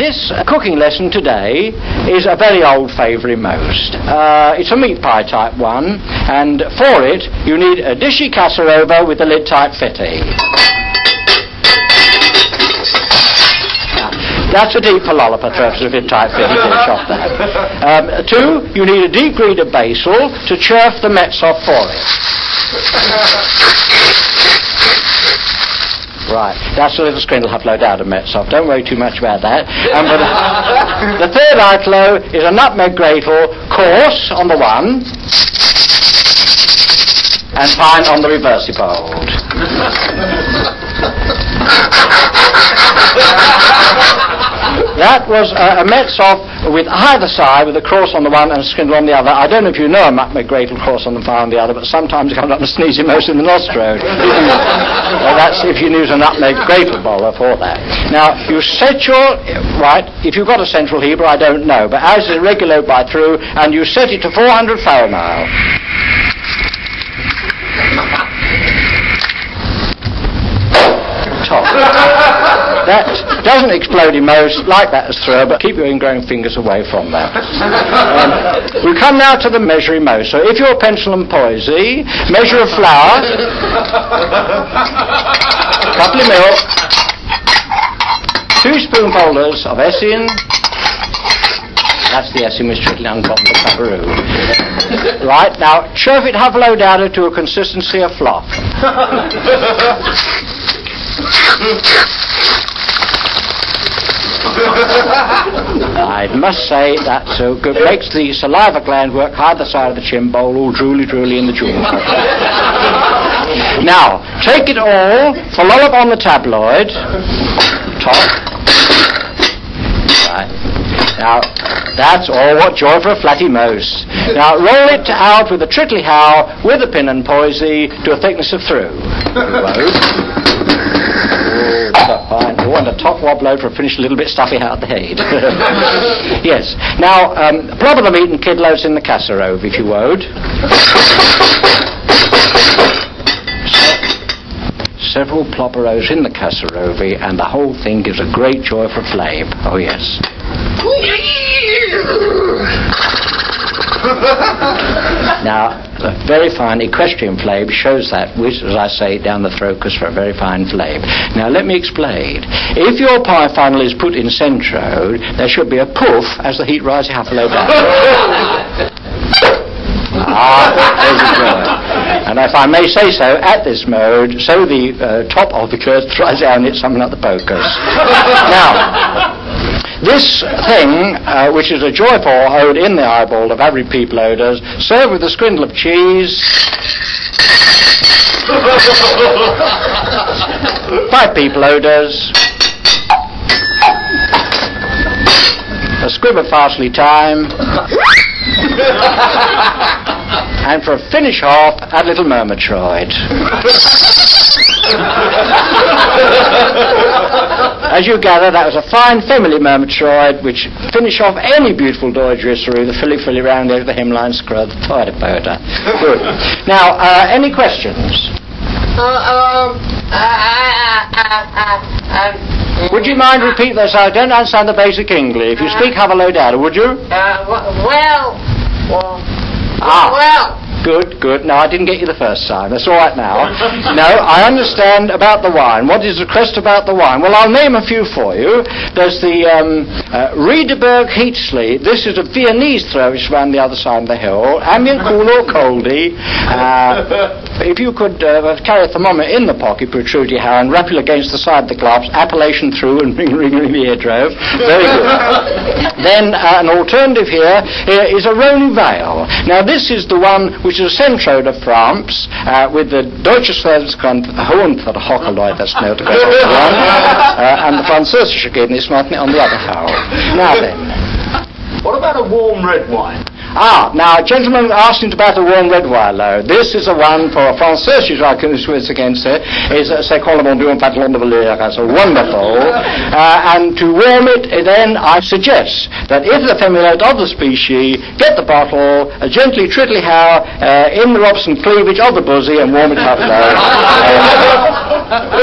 This cooking lesson today is a very old favourite most. It's a meat pie type one, and for it you need a dishy casserole with a lid type fitting. That's a deep for lollipop purposes, a lid type fitting dish off that. 2, you need a deep green of basil to churf the mets off for it. Right, that's a little scrindle have low down of mets off. Don't worry too much about that. And the third outflow is a nutmeg gratel, coarse on the one, and fine on the reversifold. That was a mets off with either side, with a cross on the one and a scrindle on the other. I don't know if you know a nutmeg gratel cross on the fire on the other, but sometimes it comes up and sneezing most in the nostril. Well, that's if you use a nutmeg gratel bowler for that. Now, you set your, right, if you've got a central heater, I don't know, but as is regular by through, and you set it to 400 Fahrenheit. Top. That doesn't explode in most like that as through, but keep your ingrowing fingers away from that. We come now to the measuring most. So if your pencil and poisey, measure of flour, a couple of milk, 2 spoonfuls of Essien. That's the Essien which strictly uncotton the cabaroo. Right, now churf it half low down to a consistency of fluff. I must say that makes the saliva gland work either side of the chin bowl, all drooly in the jaw. Now, take it all, follow up on the tabloid, top. Right. Now, that's all. What joy for a flatty most. Now, roll it out with a trickly how, with a pin and poisey, to a thickness of through. Fine. We want a top wobbler to finish a little bit stuffy out the head. Yes. Now, plop the meat and kidlows in the casserole, if you would. Several plopperos in the casserole, and the whole thing gives a great joy for flame. Oh, yes. Now, a very fine equestrian flame shows that, which, as I say, down the throat goes for a very fine flame. Now, let me explain. If your pie funnel is put in centro, there should be a poof as the heat rises half a low down. There's a joy. And if I may say so, at this mode, so the top of the curd tries down it something like the pokers. Now, this thing, which is a joyful ode in the eyeball of every people odors, served with a squindle of cheese, 5 people odors, a squib of parsley thyme, and for a finish off, add little murmetroid. As you gather, that was a fine family murmetroid which finish off any beautiful doidrisserie, the filly round over the hemline scrub, the tidy powder. Good. Now, any questions? Would you mind repeat this? I don't understand the basic English. If you speak, have a low data, would you? Well. Good. No, I didn't get you the first time. That's all right now. No, I understand about the wine. What is the crest about the wine? Well, I'll name a few for you. There's the Riedeberg Heatsley. This is a Viennese throw, which is around the other side of the hill. Ambient, cool or coldy. If you could carry a thermometer in the pocket, protrude your hair, and wrap it against the side of the gloves, appellation through and ring the eardrum. Very good. Then an alternative here is a Rhone Vale. Now, this is the one which is a centro de France, with the Deutsche Schweizerskan Hohen for the Hockerleut, that's no to go on, and the Französische Gegennismartin on the other hand. Now then. What about a warm red wine? Now, a gentleman asking about a warm red wine, though. This is the one for a Français, I can switch against it, is c'est quand le bon Dieu un pantalon de velours. That's wonderful. And to warm it, then I suggest that if the femalote of the species, get the bottle, gently trickle how in the Robson cleavage of the buzzy and warm it up low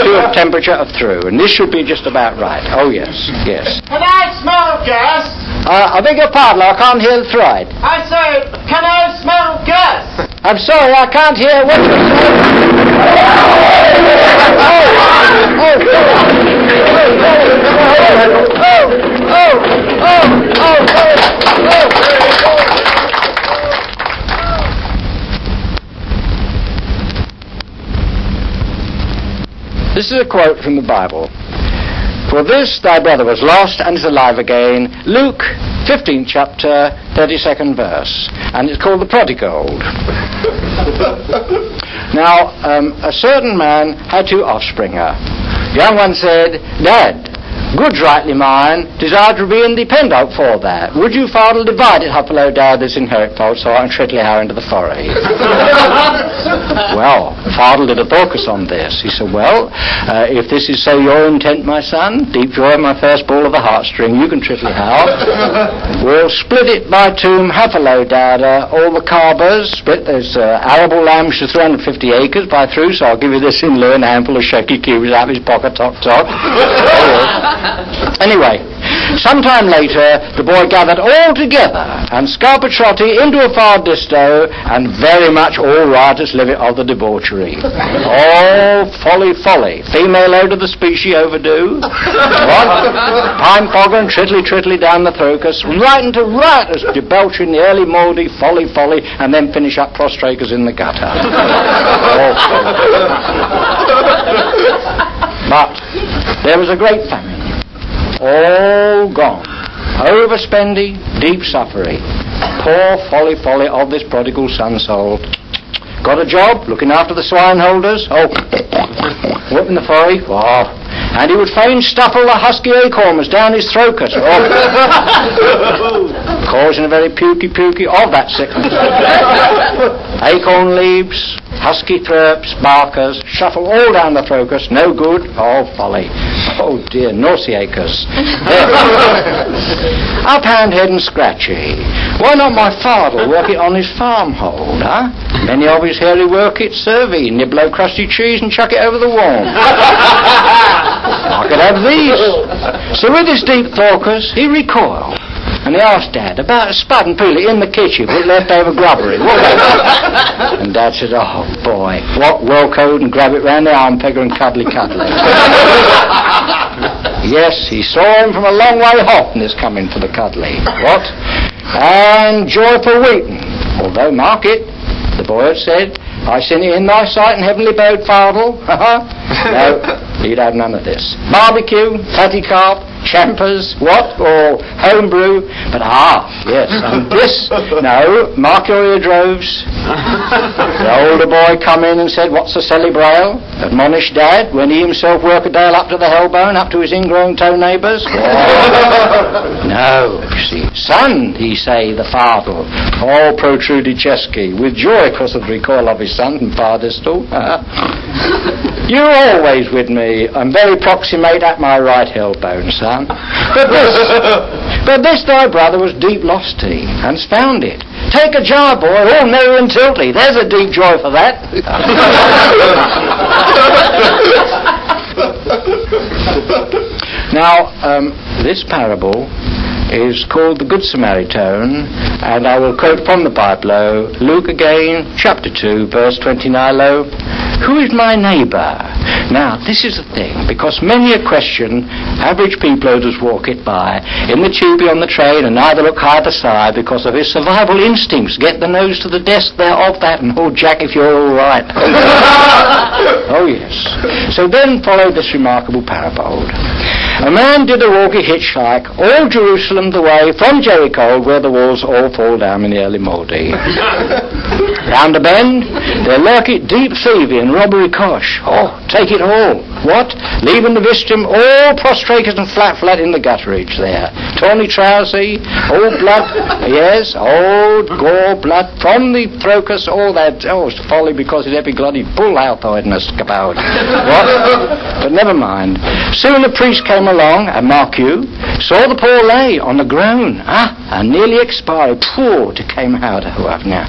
to a temperature of through. And this should be just about right. Oh, yes, yes. Can I smell gas? I beg your pardon, I can't hear the thread. I say, can I smell gas? I'm sorry, I can't hear what you're saying. This is a quote from the Bible. For this thy brother was lost and is alive again. Luke 15th chapter, 32nd verse. And it's called the Prodigal. Now, a certain man had two offspringer. The young one said, Dad, goods rightly mine, desire to be independent for that. Would you, father, divide it, Huffalo, Dad, this inherit fault, so I can trickle how into the foray? Well, father did a focus on this. He said, well, if this is so your intent, my son, deep joy of my first ball of the heartstring, you can trickle how. We'll split it by two, Huffalo, Dad, all the carbers, split, there's arable land, which is 350 acres by through, so I'll give you this in lieu and a handful of shaky cubes out of his pocket, top. Anyway, sometime later, the boy gathered all together and scalped Trotty into a far disto, and very much all riotous living of the debauchery. Oh, folly, folly. Female load of the species overdue. What? Pine fogger and trittly down the throkus, right into riotous debauchery in the early mouldy, folly, and then finish up prostratus in the gutter. Oh, folly. But there was a great famine. All gone. Overspending, deep suffering. Poor folly of this prodigal son soul. Got a job, looking after the swine holders. Oh, whipping the foray. Oh. And he would fain stuffle the husky acorns down his throkus. Oh. Causing a very pukey of that sickness. Acorn leaves, husky throats, barkers, shuffle all down the throkus, no good, oh folly. Oh dear, nauseacres. Up handhead and scratchy. Why not my father work it on his farm hold, huh? Many of his hairy work it servy, nibble o' crusty cheese and chuck it over the wall. I could have these. So with his deep thoughts, he recoiled. And he asked Dad about a spud and peel it in the kitchen with leftover grubbery. And Dad said, oh boy, what well-coat and grab it round the arm pegger and cuddly. Yes, he saw him from a long way off and is coming for the cuddly. What? And joyful weeping. Although, mark it, the boy had said, I seen it in thy sight and heavenly bode, fardel. No, he'd have none of this. Barbecue, fatty carp, champers, what? Or homebrew. But yes, and this, no, mark your eardroves. The older boy come in and said, what's a celebrale? Admonished Dad, when he himself work a dale up to the hellbone, up to his ingrown toe neighbours. No, you see. Son, he say, the father, all protruded chesky, with joy because of the recoil of his son from far distal. You're always with me, and very proximate at my right hellbone, son. But this thy brother was deep lost to, and's found it. Take a jar, boy, all merry and tiltly. There's a deep joy for that. Now, this parable is called the Good Samaritan, and I will quote from the Bible, Luke again, chapter 2, verse 29, who is my neighbour? Now, this is the thing, because many a question average people just walk it by, in the tube on the train, and neither look either side, because of his survival instincts, get the nose to the desk there of that, and oh, Jack, if you're all right. Oh, yes. So then followed this remarkable parable. A man did a walkie hitchhike, all Jerusalem the way from Jericho, where the walls all fall down in the early mouldy. Round a bend, there lurk it deep thieving and robbery cosh. Oh, take it all. What? Leaving the vistum all prostrated and flat in the gutterage there. Tawny trousie, all blood, yes, old gore blood from the throkus, all that, it's folly because it's epiglottic bull outhoidness about. What? But never mind. Soon the priest came along, and mark you, saw the poor lay on the groan, and nearly expired. Poor to came out of now.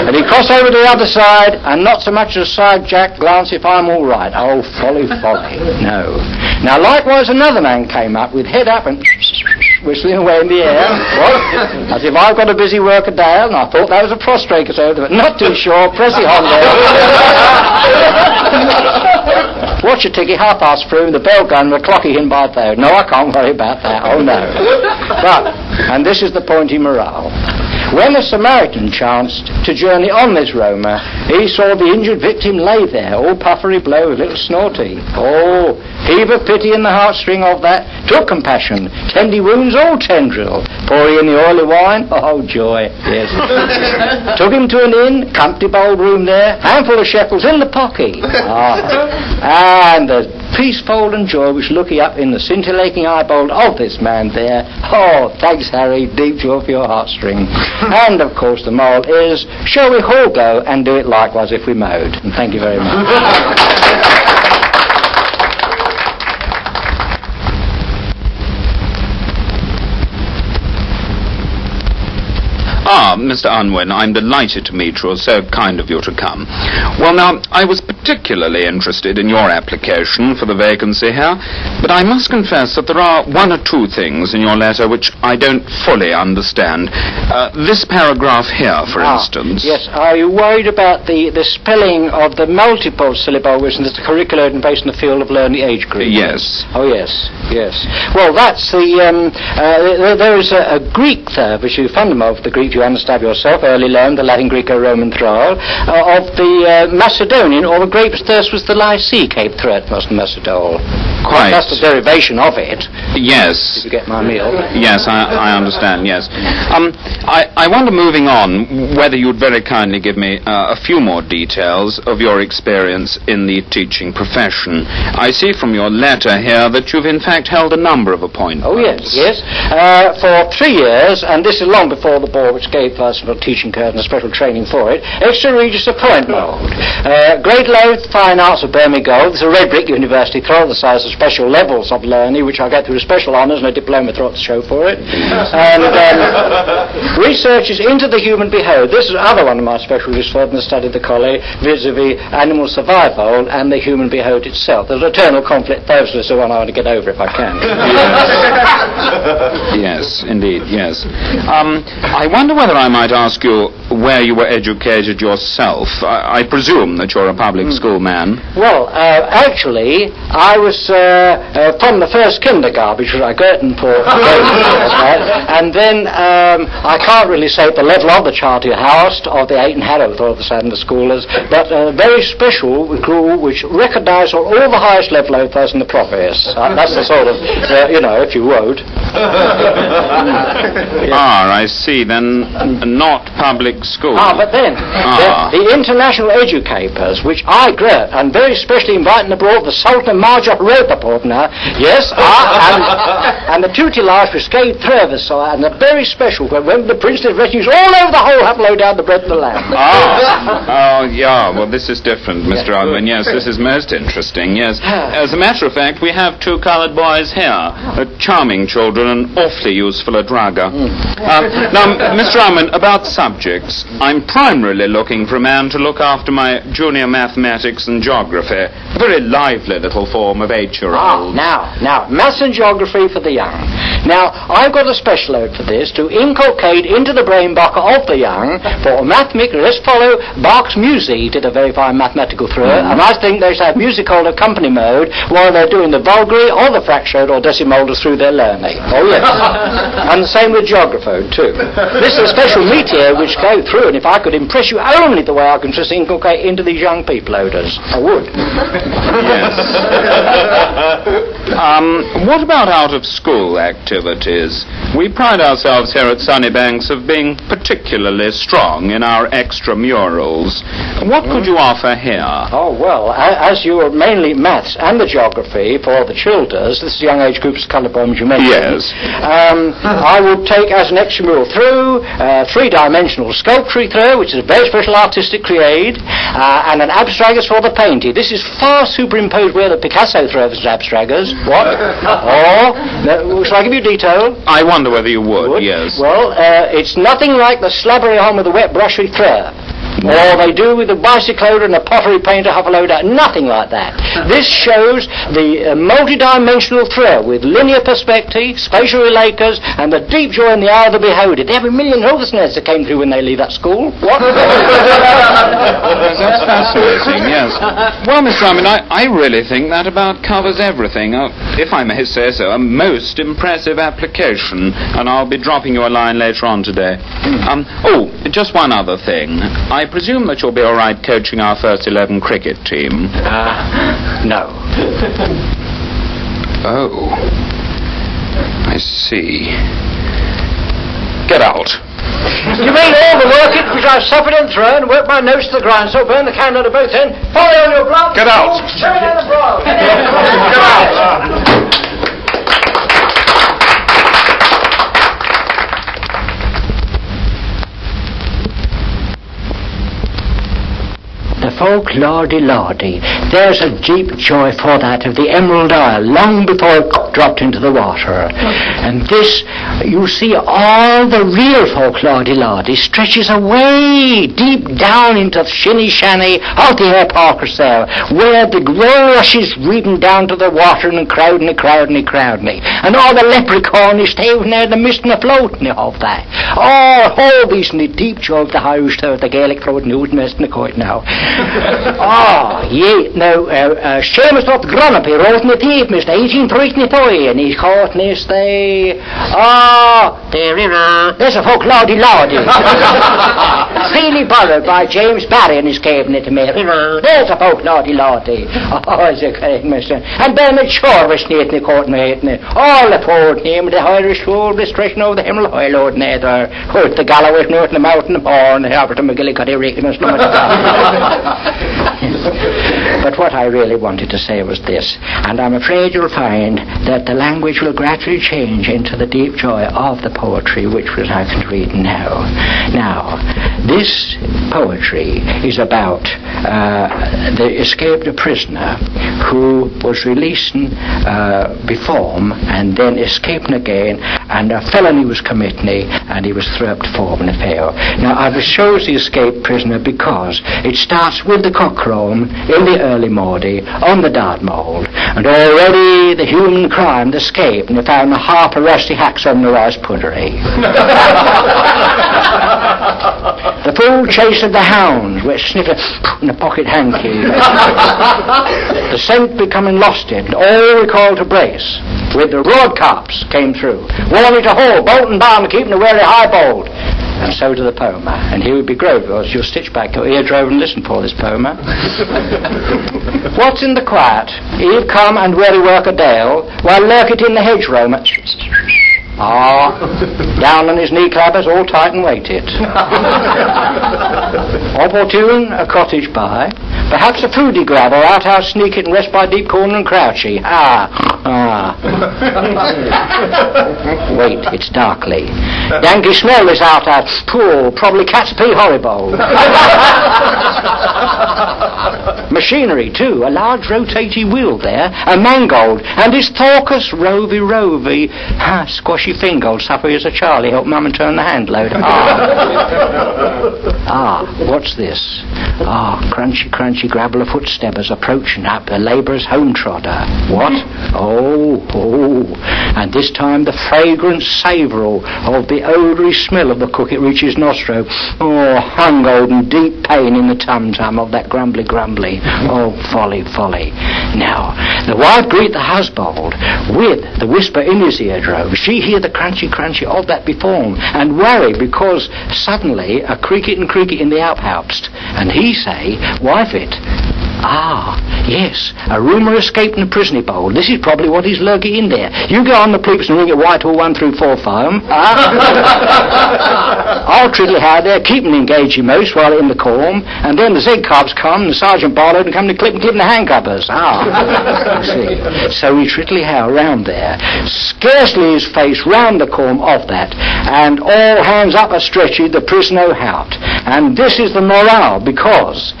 And he crossed over to the other side, and not so much as side jack glance if I'm all right. Oh, folly. No. Now likewise another man came up with head up and whistling away in the air. What? As if I've got a busy work a day, and I thought that was a prostrate over, but not too sure. Press it on there. Watch your ticket, through, the bell gun, the clocky in by there. No, I can't worry about that. Oh, no. But, and this is the pointy morale. When a Samaritan chanced to journey on this Roma, he saw the injured victim lay there, all puffery blow, a little snorty. Oh, heave of pity in the heartstring of that, took compassion, tendy wounds all tendril, pour in the oily wine, oh joy, yes. Took him to an inn, comfy bold room there, handful of shekels in the pocket. And the peaceful and joy which looking up in the scintillating eyeball of this man there. Oh, thanks, Harry, deep joy for your heartstring. And, of course, the moral is, shall we all go and do it likewise if we mowed? And thank you very much. Mr. Unwin, I'm delighted to meet you. So kind of you to come. Well, now, I was particularly interested in your application for the vacancy here, but I must confess that there are one or two things in your letter which I don't fully understand. This paragraph here, for instance. Yes, are you worried about the spelling of the multiple syllable, which is the curriculum based on the field of learning age group? Yes. Oh, yes. Well, that's there is a Greek there, which you fund of the Greek you understand yourself, early learned the Latin Greco-Roman trial, of the Macedonian, or the grape's thirst was the Lycee, Cape Threat, was the Macedol. Quite. That's the derivation of it. Yes. Did you get my meal? Yes, I understand, yes. I wonder, moving on, whether you'd very kindly give me a few more details of your experience in the teaching profession. I see from your letter here that you've in fact held a number of appointments. Oh, yes. For 3 years, and this is long before the board which gave us a teaching curve and a special training for it, extra Regis appointment. Grade length, fine arts of Birmingham Gold. This is a red brick university, throughout the size of special levels of learning, which I get through special honours and a diploma throughout the show for it. And researches into the human behaviour. This is another one of my specialties for the study of the collie, vis-a-vis animal survival and the human behaviour itself. There's eternal conflict. Those are the one I want to get over if I can. Yes, indeed, yes. I wonder whether I might ask you where you were educated yourself. I presume that you're a public school man. Well, actually, I was from the first kindergarten, which was at Gertenport, and then I can't really say the level of the Charter House, of the 8 and Harrow, or the Saturday scholars, but a very special group which recognised all the highest level of those in the prophets. That's the sort of, if you would. I see. Then not public school. But then the international educators, which I great, and very specially inviting abroad the Sultan of Marjah now, yes, and the tutelage for Scathe Trevis, and a very special when the princely retinues all over the whole have low down the breadth of the land. Well, this is different, Mr. Unwin. Yes, this is most interesting, yes. As a matter of fact, we have 2 coloured boys here, charming children and awfully useful at Raga. Now, Mr. Unwin, about subjects, I'm primarily looking for a man to look after my junior mathematics and geography, a very lively little form of 8-year-old. Now, maths and geography for the young. Now, I've got a special load for this to inculcate into the brain bucket of the young for mathematics. Let's follow Bach's music, did a very fine mathematical through it, and I think they should have music called accompany mode while they're doing the Vulgary or the fractioned or decimodal through their learning. Oh, yes. And the same with geography, too. This is a special meteor which go through, and if I could impress you only the way I can just inculcate into these young people, Oders, I would. Yes. What about out-of-school activities? We pride ourselves here at Sunnybanks of being particularly strong in our extramurals. What could you offer here? Oh, well, as you are mainly maths and the geography for the childers, this is young age groups colour bombs you mentioned. Yes. I would take as an extramural through three-dimensional sculpture through, which is a very special artistic create, and an abstractus for the painting. This is far superimposed where the Picasso throws his abstractus. What? Shall I give you detail? I wonder whether you would, yes. Well, it's nothing like the slabbery on with the wet brush we throw. Or they do with the bicycloder and the pottery painter Huffaloader. Nothing like that. This shows the multi-dimensional thrill with linear perspective, spatial relators, and the deep joy in the eye of the beholder. There are a million listeners that came through when they leave that school. What? That's fascinating, yes. Well, Miss Simon, I really think that about covers everything. If I may say so, a most impressive application, and I'll be dropping you a line later on today. Just one other thing. I presume that you'll be all right coaching our first 11 cricket team. No. Oh. I see. Get out. You mean all the work which I've suffered and thrown, and worked my nose to the grind, so burn the candle at both ends, follow on your blood. Get out. Turn down the brow. Get out. The folk Lawdy. There's a deep joy for that of the Emerald Isle, long before it dropped into the water. And this, you see, all the real folk Lawdy stretches away deep down into the shinny shanny of the air parkers there, where the rush is reading down to the water and crowding. And all the leprechaun is staying there, the mist and the floating of that. All these in the deep joy of the Irish, the Gaelic floating, the mist and the coit now. Seamus not Gronopy wrote in the thief, Mr. 1833, and he's caught in this day. There's a folk Lawdy. Freely borrowed by James Barry in his cabinet to me. There's a folk Lawdy. It's a great Mr. And Bernard Shaw was near the court mate. All the poor name of the Irish school, the stretching over the Hemel High Lord Nether. The Galloway's north and the mountain of Horn, the Albert and McGillicuddy Rick and But what I really wanted to say was this, and I'm afraid you'll find that the language will gradually change into the deep joy of the poetry which I can read now. Now, this poetry is about the escaped prisoner who was releasing beform and then escaping again, and a felony was committing and he was thrown up to form in a fail. Now, I chose the escaped prisoner because it starts with the cockcrow in the early morning on the Dartmoor, and already the human crime escaped, and they found a harp of rusty hacks on the rice puttery. The fool chase of the hounds, which sniffed in a pocket hanky. The scent becoming lost in, all recalled to brace, with the road cops came through, warning to hold, bolt and bar, and keeping the wary high bold. And so to the poemer. And here would be Grover, you'll stitch back your eardrum and listen for this poemer. What's in the quiet? He'd come and weary work a dale, while lurk it in the hedgerow. Down on his knee clappers, all tight and weighted. Opportune, a cottage by, perhaps a foodie grabber, out sneak it and rest by deep corner and crouchy. Wait, it's darkly. Yankee smell is out, pool, probably cat's pee horrible. Machinery too, a large rotating wheel there, a mangold, and his thorcus rovy, squashy fingold, suffer as a Charlie, help mum and turn the hand load. What's this? Crunchy grabble of footsteppers approaching up the labourer's home trotter. What? And this time the fragrant savour of the odoury smell of the cook, it reaches nostril. Hungold and deep pain in the tum-tum of that grumbly. Folly. Now, the wife greet the husband with the whisper in his eardrum. She hear the crunchy of that beform, and worry because suddenly a creaky in the outhouse, and he say, wife it, Ah, yes, a rumour escaped in the prison bowl. This is probably what is lurking in there. You go on the poops and ring it Whitehall 1 through 4 foam. I'll triddle how there, keep them engaged most while they're in the corm, and then the Z cobs come, the Sergeant Barlow and come to clip the handcuffers. See. So we triddly how round there, scarcely his face round the corm of that, and all hands up a stretchy, the prisoner out. And this is the morale, because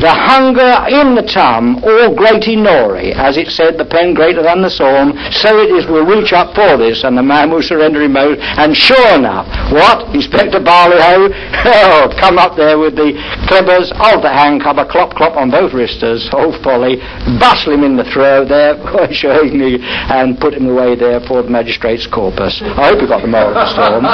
the hunger in the tum, all greaty nori, as it said, the pen greater than the storm, so it is will reach up for this, and the man will surrender him most. And sure enough, what? Inspector Barlow, come up there with the clippers of the handcuff, clop clop on both wristers, oh folly, bustle him in the throat there, and put him away there for the magistrate's corpus. I hope you got the moral of the storm.